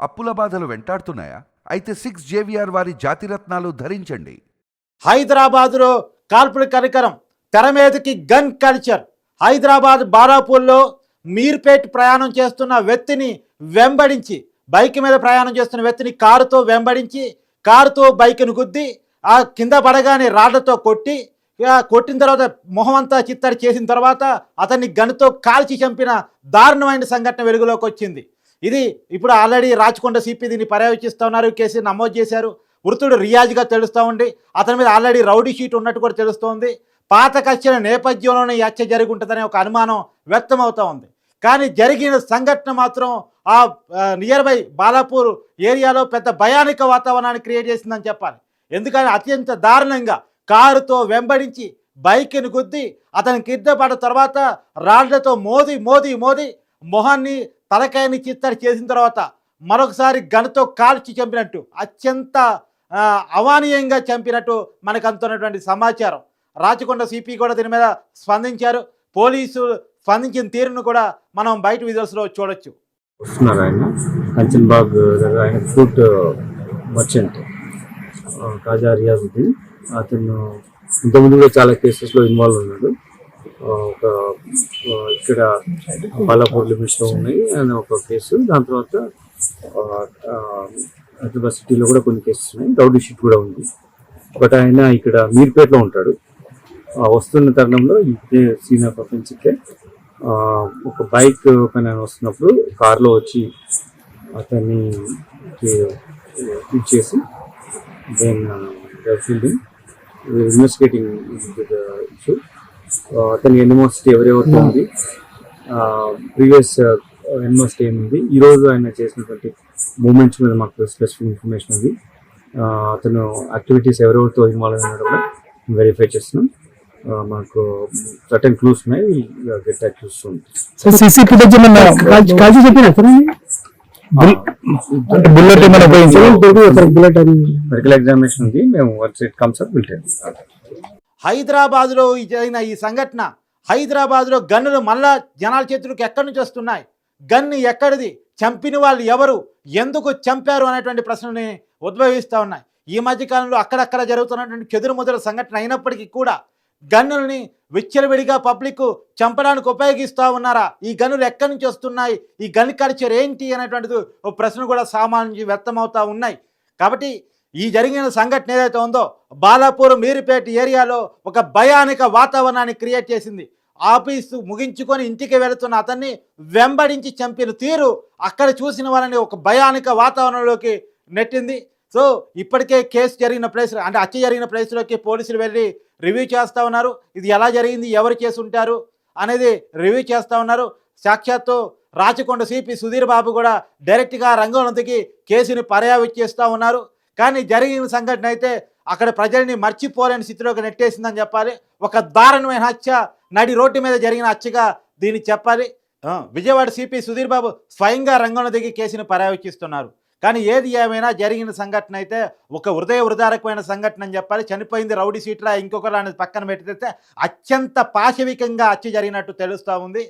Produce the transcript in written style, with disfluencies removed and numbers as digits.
అప్పుల బాధలు వెంటాడుతున్నాయా? అయితే 6 జేవిఆర్ వారి జాతిరత్నాలు ధరించండి. హైదరాబాదులో కాల్పుల కనికరం, తెర మీదకి గన్ కల్చర్. హైదరాబాద్ బారాపూర్లో మీర్పేట్ ప్రయాణం చేస్తున్న వ్యక్తిని వెంబడించి, బైక్ మీద ప్రయాణం చేస్తున్న వ్యక్తిని కారుతో వెంబడించి, కారుతో బైక్ను గుద్ది ఆ కింద పడగానే రాళ్లతో కొట్టి, కొట్టిన తర్వాత మొహం అంతా చిత్తడి చేసిన తర్వాత అతన్ని గన్తో కాల్చి చంపిన దారుణమైన సంఘటన వెలుగులోకి వచ్చింది. ఇది ఇప్పుడు ఆల్రెడీ రాచకొండ సిపి దీన్ని పర్యవేక్షిస్తూ ఉన్నారు, కేసు నమోదు చేశారు. మృతుడు రియాజ్గా తెలుస్తూ ఉంది. అతని మీద ఆల్రెడీ రౌడీ షీట్ ఉన్నట్టు కూడా తెలుస్తోంది. పాత కక్షల నేపథ్యంలోనే ఈ హత్య జరిగి ఉంటుందనే ఒక అనుమానం వ్యక్తమవుతూ ఉంది. కానీ జరిగిన సంఘటన మాత్రం ఆ నియర్ బై బాలాపూర్ ఏరియాలో పెద్ద భయానక వాతావరణాన్ని క్రియేట్ చేసిందని చెప్పాలి. ఎందుకంటే అత్యంత దారుణంగా కారుతో వెంబడించి బైక్ని గుద్ది అతని కింద పడ్డ తర్వాత రాళ్లతో మోది మోది మోది మొహాన్ని తలకాయని చిత్తడి చేసిన తర్వాత మరొకసారి గన్తో కాల్చి చంపినట్టు, అత్యంత అవానీయంగా చంపినట్టు మనకు అందుతున్నటువంటి సమాచారం. రాచకొండ సిపి కూడా దీని మీద స్పందించారు. పోలీసు స్పందించిన తీరును కూడా మనం బయట విజువల్స్లో చూడొచ్చు. వస్తున్నారు ఆయన కంచన్బాగ్ దగ్గర, ఆయన ఫ్రూట్ మర్చెంట్ కాజా రియాజుద్దీన్. అతను ఇంతకుముందు కూడా చాలా కేసెస్లో ఇన్వాల్వ్ ఉన్నాడు. ఒక ఇక్కడ బాలాపూర్ లిమిట్స్లో ఉన్నాయి అని ఒక కేసు, దాని తర్వాత హైదరాబాద్ సిటీలో కూడా కొన్ని కేసెస్ ఉన్నాయి, రౌడీ షీట్ కూడా ఉంది. బట్ ఆయన ఇక్కడ మీర్పేట్లో ఉంటాడు. వస్తున్న తరుణంలో ఇదే సీన్ ఆఫ్ అఫెన్స్ ఇట్టే ఒక బైక్ పైన వస్తున్నప్పుడు కార్లో వచ్చి అతన్ని హిట్ చేసి దెన్ ఫీల్డింగ్ ఇన్వెస్టిగేటింగ్ ఇష్యూ. అతని ఎనిమోసిటీ ఎవరెవరితో ఉంది, ప్రీవియస్ ఎనిమోసిటీ ఏముంది, ఈరోజు ఆయన చేసినటువంటి మూమెంట్స్ మీద మాకు స్పెసిఫిక్ ఇన్ఫర్మేషన్ ఉంది. అతను యాక్టివిటీస్ ఎవరెవరితో ఇన్వాల్వ్ అయినాడో కూడా వెరిఫై చేస్తున్నాం. మాకు సర్టెన్ క్లూస్ ఉన్నాయి, గెట్ దట్ క్లూస్ ఉంది. మెడికల్ ఎగ్జామినేషన్ ఉంది, మేము once it comes up will tell. హైదరాబాద్లో జరిగిన ఈ సంఘటన, హైదరాబాద్లో గన్నులు మళ్ళా జనాల చేతులకు ఎక్కడి నుంచి వస్తున్నాయి, గన్ను ఎక్కడిది, చంపిన వాళ్ళు ఎవరు, ఎందుకు చంపారు అనేటువంటి ప్రశ్నని ఉద్భవిస్తూ ఉన్నాయి. ఈ మధ్యకాలంలో అక్కడక్కడ జరుగుతున్నటువంటి చెదురుముదురు సంఘటన అయినప్పటికీ కూడా గన్నుల్ని విచ్చలవిడిగా పబ్లిక్ చంపడానికి ఉపయోగిస్తూ ఉన్నారా, ఈ గన్నులు ఎక్కడి నుంచి వస్తున్నాయి, ఈ గన్ కల్చర్ ఏంటి అనేటువంటిది ఒక ప్రశ్న కూడా సామాన్య వ్యక్తమవుతూ ఉన్నాయి. కాబట్టి ఈ జరిగిన సంఘటన ఏదైతే ఉందో బాలాపూర్ మీరుపేట ఏరియాలో ఒక భయానక వాతావరణాన్ని క్రియేట్ చేసింది. ఆఫీసు ముగించుకొని ఇంటికి వెళుతున్న అతన్ని వెంబడించి చంపిన తీరు అక్కడ చూసిన వాళ్ళని ఒక భయానక వాతావరణంలోకి నెట్టింది. సో ఇప్పటికే కేసు జరిగిన ప్లేస్, అంటే హత్య జరిగిన ప్లేస్లోకి పోలీసులు వెళ్ళి రివ్యూ చేస్తూ ఉన్నారు. ఇది ఎలా జరిగింది, ఎవరు చేసి ఉంటారు అనేది రివ్యూ చేస్తూ ఉన్నారు. సాక్షాత్తు రాచకొండ సిపి సుధీర్ బాబు కూడా డైరెక్ట్గా రంగంలో దిగి కేసుని పర్యవేక్షిస్తూ ఉన్నారు. కానీ జరిగిన సంఘటన అయితే అక్కడ ప్రజల్ని మర్చిపోలేని స్థితిలోకి నెట్టేసిందని చెప్పాలి. ఒక దారుణమైన హత్య, నడి రోడ్డు మీద జరిగిన హత్యగా దీన్ని చెప్పాలి. విజయవాడ సిపి సుధీర్ బాబు స్వయంగా రంగంలో దిగి కేసుని పర్యవేక్షిస్తున్నారు. కానీ ఏది ఏమైనా జరిగిన సంఘటన అయితే ఒక హృదయదారకమైన సంఘటన అని చెప్పాలి. చనిపోయింది రౌడీ సీట్లా ఇంకొకరు అనేది పక్కన పెట్టితే అత్యంత పాశవికంగా హత్య జరిగినట్టు తెలుస్తూ ఉంది.